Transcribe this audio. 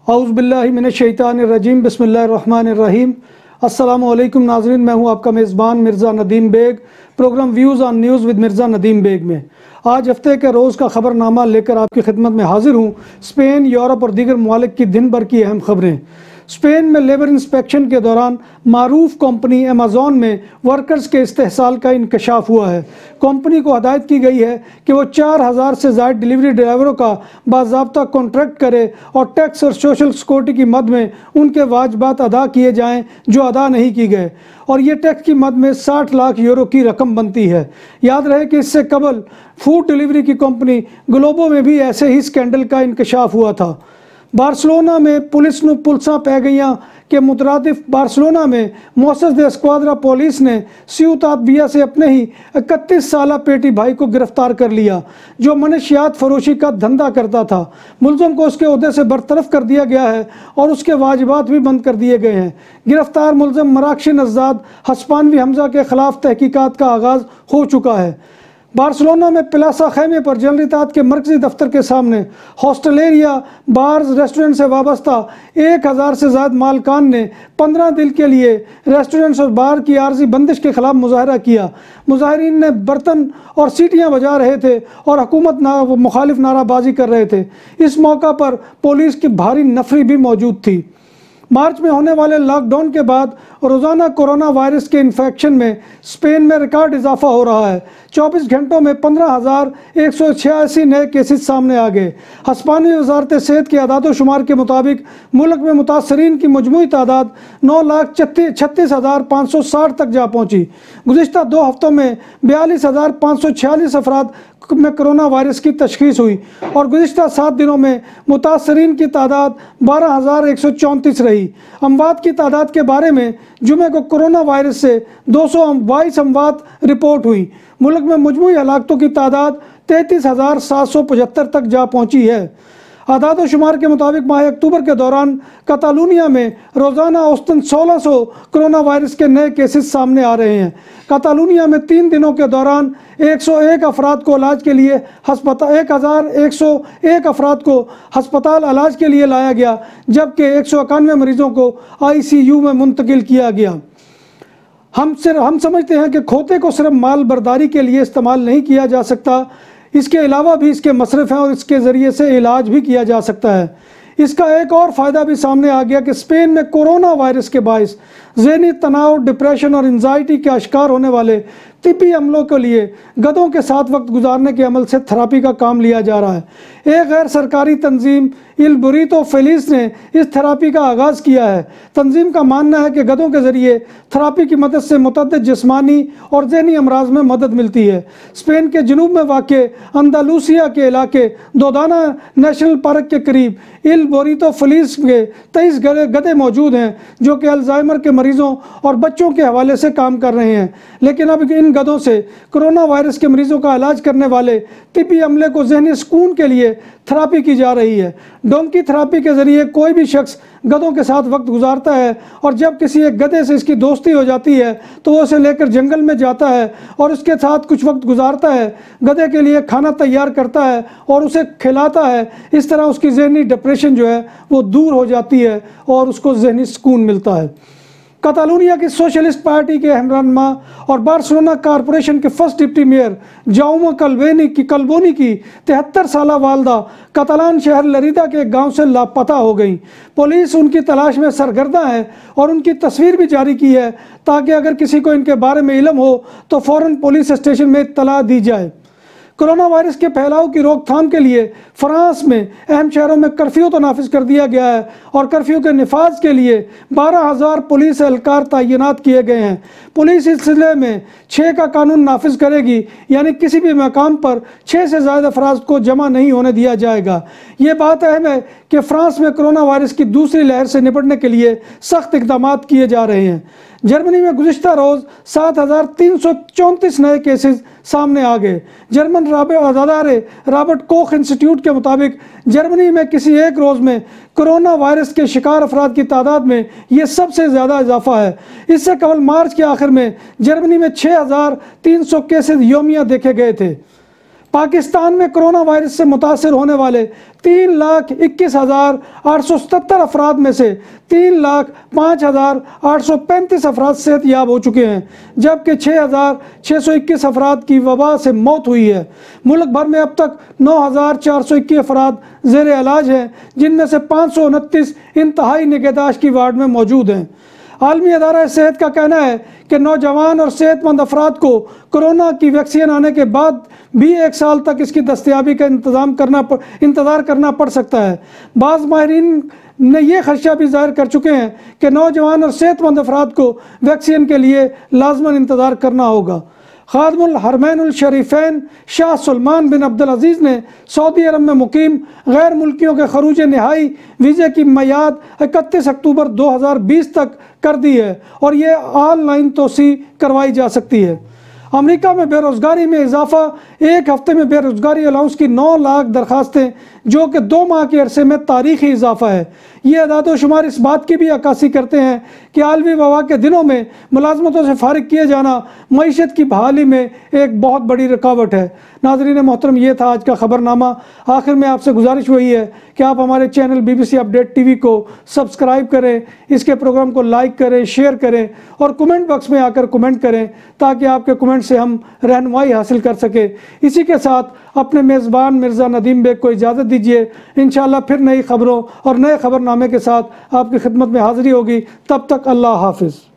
औज़ुबिल्लाहिमिनश्शैतानिर्रजीम बिस्मिल्लाहिर्रहमानिर्रहीम। अस्सलामु अलैकुम नाज़रीन, मैं हूं आपका मेज़बान Mirza Nadeem Beg. Programme views on news with Mirza Nadeem Beg में आज हफ्ते के रोज़ का ख़बरनामा लेकर आपकी खिदमत में हाजिर हूं। स्पेन, यूरोप और दीगर ममालिक की दिन भर की अहम खबरें। स्पेन में लेबर इंस्पेक्शन के दौरान मारूफ कंपनी अमेज़ॉन में वर्कर्स के इस्तेहसाल का इंकशाफ हुआ है। कंपनी को हदायत की गई है कि वो 4000 से ज़ायद डिलीवरी ड्राइवरों का बाज़ाब्ता कॉन्ट्रैक्ट करे और टैक्स और सोशल सिक्योरिटी की मद में उनके वाजिबात अदा किए जाएं जो अदा नहीं की गए, और ये टैक्स की मद में 60 लाख यूरो की रकम बनती है। याद रहे कि इससे कबल फूड डिलीवरी की कंपनी ग्लोबो में भी ऐसे ही स्कैंडल का इंकशाफ हुआ था। बार्सिलोना में पुलिस ਨੂੰ ਪੁਲਸਾਂ ਪੈ ਗਈਆਂ कि मुतरादिफ बार्सिलोना में मोसेस दे स्क्वाड्रा पुलिस ने सियूतात बिया से अपने ही 31 साला पेटी भाई को गिरफ्तार कर लिया, जो मनशियात फरोशी का धंधा करता था। मुलजम को उसके ओहदे से बरतरफ कर दिया गया है और उसके वाजिबात भी बंद कर दिए गए हैं। गिरफ्तार मुलजम मराकशी नज़ाद हस्पानवी हमजा के ख़िलाफ़ तहकीकात का आगाज़ हो चुका है। बार्सिलोना में प्लासा खैमे पर जनरितात के मरकजी दफ्तर के सामने हॉस्टलेरिया, बार्स, रेस्टोरेंट से वाबस्ता 1000 से ज़्यादा मालकान ने 15 दिन के लिए रेस्टोरेंट्स और बार की आर्जी बंदिश के खिलाफ मुजाहरा किया। मुजाहरीन ने बर्तन और सीटियां बजा रहे थे और हुकूमत मुखालिफ नाराबाजी कर रहे थे। इस मौका पर पुलिस की भारी नफरी भी मौजूद थी। मार्च में होने वाले लॉकडाउन के बाद रोज़ाना कोरोना वायरस के इन्फेक्शन में स्पेन में रिकॉर्ड इजाफा हो रहा है। 24 घंटों में 15,186 नए केसेस सामने आ गए। हस्पानी वजारत सेहत के आदाद-ओ-शुमार के मुताबिक मुल्क में मुतासरीन की मजमूई तादाद 9,36,560 तक जा पहुँची। गुज़िश्ता 2 हफ्तों में 42,546 अफराद में कोरोना वायरस की तशखीस हुई और गुज़िश्ता 7 दिनों में मुतासरीन की तादाद 12,134 रही। अमवात की तादाद के बारे में जुमे को कोरोना वायरस से 222 अमवात रिपोर्ट हुई। मुल्क में मजमूई हलाकतों की तादाद 33,775 तक जा पहुँची है। आदाद शुमार के मुताबिक माह अक्टूबर के दौरान कतालूनिया में रोज़ाना औसतन 1600 कोरोना वायरस के नए केसेस सामने आ रहे हैं। कतालूनिया में 3 दिनों के दौरान 101 अफराद को इलाज के लिए 1101 अफराद को हस्पताल इलाज के लिए लाया गया, जबकि 191 मरीज़ों को ICU में मुंतकिल किया गया। हम समझते हैं कि खोते को सिर्फ माल बर्दारी के लिए इस्तेमाल नहीं किया जा सकता, इसके अलावा भी इसके मसरफ़ हैं और इसके ज़रिए से इलाज भी किया जा सकता है। इसका एक और फ़ायदा भी सामने आ गया कि स्पेन में कोरोना वायरस के बायस ज़हनी तनाव, डिप्रेशन और एंजाइटी का शिकार होने वाले तिब्बी अमलों के लिए गधों के साथ वक्त गुजारने के अमल से थेरापी का काम लिया जा रहा है। एक गैर सरकारी तंजीम इल बुरीतो फेलिस ने इस थेरापी का आगाज़ किया है। तंजीम का मानना है कि गधों के ज़रिए थेरापी की मदद से मुतअद्दिद जिस्मानी और ज़हनी अमराज में मदद मिलती है। स्पेन के जनूब में वाक़े अंदालूसिया के इलाके दोदाना नेशनल पार्क के करीब इल बुरीतो फेलिस के 23 गधे मौजूद हैं, जो कि अल्जाइमर के मरीज़ों और बच्चों के हवाले से काम कर रहे हैं। लेकिन अब इन गधों से कोरोना वायरस के मरीजों का इलाज करने वाले तिब्बी अमले को ज़हनी सुकून के लिए थेरापी की जा रही है। डोंकी थेरापी के ज़रिए कोई भी शख्स गधों के साथ वक्त गुजारता है और जब किसी एक गधे से इसकी दोस्ती हो जाती है तो वो उसे लेकर जंगल में जाता है और उसके साथ कुछ वक्त गुजारता है, गधे के लिए खाना तैयार करता है और उसे खिलाता है। इस तरह उसकी ज़हनी डिप्रेशन जो है वो दूर हो जाती है और उसको ज़हनी सुकून मिलता है। कतालूनिया की सोशलिस्ट पार्टी के अहम रहनुमा और बार्सिलोना कॉरपोरेशन के फर्स्ट डिप्टी मेयर जाउमा कल्बोनी की 73 साला वालदा कतालान शहर लरीदा के गांव से लापता हो गई। पुलिस उनकी तलाश में सरगर्दा है और उनकी तस्वीर भी जारी की है ताकि अगर किसी को इनके बारे में इल्म हो तो फ़ौरन पुलिस स्टेशन में इत्तला दी जाए। कोरोना वायरस के फैलाव की रोकथाम के लिए फ्रांस में अहम शहरों में कर्फ्यू तो नाफिज कर दिया गया है और कर्फ्यू के निफाज के लिए 12,000 पुलिस एहलकार तैनात किए गए हैं। पुलिस इस सिलसिले में 6 का कानून नाफिज करेगी, यानी किसी भी मकाम पर 6 से ज़्यादा अफराद को जमा नहीं होने दिया जाएगा। ये बात अहम है कि फ्रांस में कोरोना वायरस की दूसरी लहर से निपटने के लिए सख्त इक़दाम किए जा रहे हैं। जर्मनी में गुज़िश्ता रोज़ 7,334 नए केसेस सामने आ गए। जर्मन अदारे रॉबर्ट कोख इंस्टीट्यूट के मुताबिक जर्मनी में किसी एक रोज़ में कोरोना वायरस के शिकार अफराद की तादाद में ये सबसे ज़्यादा इजाफा है। इससे कबल मार्च के आखिर में जर्मनी में 6,300 केसेस योमिया देखे गए थे। पाकिस्तान में कोरोना वायरस से मुतासर होने वाले 3,21,877 अफराद में से 3,05,835 अफराद सेहतयाब हो चुके हैं, जबकि 6,621 अफराद की वबा से मौत हुई है। मुल्क भर में अब तक 9,421 अफराद ज़ेर इलाज हैं, जिनमें से 529 इंतहाई निगहदाश्त की वार्ड में मौजूद हैं। आलमी अदारा सेहत का कहना है कि नौजवान और सेहतमंद अफराद को कोरोना की वैक्सीन आने के बाद भी 1 साल तक इसकी दस्तयाबी का इंतज़ार करना पड़ सकता है। बाज़ माहिरीन ने यह खदशा भी जाहिर कर चुके हैं कि नौजवान और सेहतमंद अफराद को वैक्सीन के लिए लाजमन इंतज़ार करना होगा। खादिमुल हरमैनुल शरीफैन शाह सलमान बिन अब्दुल अजीज़ ने सऊदी अरब में मुकीम गैर मुल्कियों के खरूज नहाई वीज़े की मियाद 31 अक्टूबर 2020 तक कर दी है और ये ऑनलाइन तोसी करवाई जा सकती है। अमेरिका में बेरोज़गारी में इजाफा, एक हफ्ते में बेरोज़गारी अलाउंस की 9 लाख दरखास्तें, जो कि 2 माह के अरसे में तारीखी इजाफा है। ये अदाद शुमार इस बात की भी अक्कासी करते हैं कि आलमी वबा के दिनों में मुलाजमतों से फारिग किए जाना मईशत की बहाली में एक बहुत बड़ी रुकावट है। नाज़रीन मोहतरम, ये था आज का ख़बरनामा। आखिर में आपसे गुजारिश वही है कि आप हमारे चैनल BBC अपडेट TV को सब्सक्राइब करें, इसके प्रोग्राम को लाइक करें, शेयर करें और कमेंट बॉक्स में आकर कमेंट करें, ताकि आपके कमेंट से हम रहनुमाई हासिल कर सके। इसी के साथ अपने मेज़बान मिर्ज़ा नदीम बेग को इजाज़त दीजिए। इंशाअल्लाह फिर नई खबरों और नए खबरनामे के साथ आपकी खिदमत में हाज़िरी होगी। तब तक अल्लाह हाफ़िज़।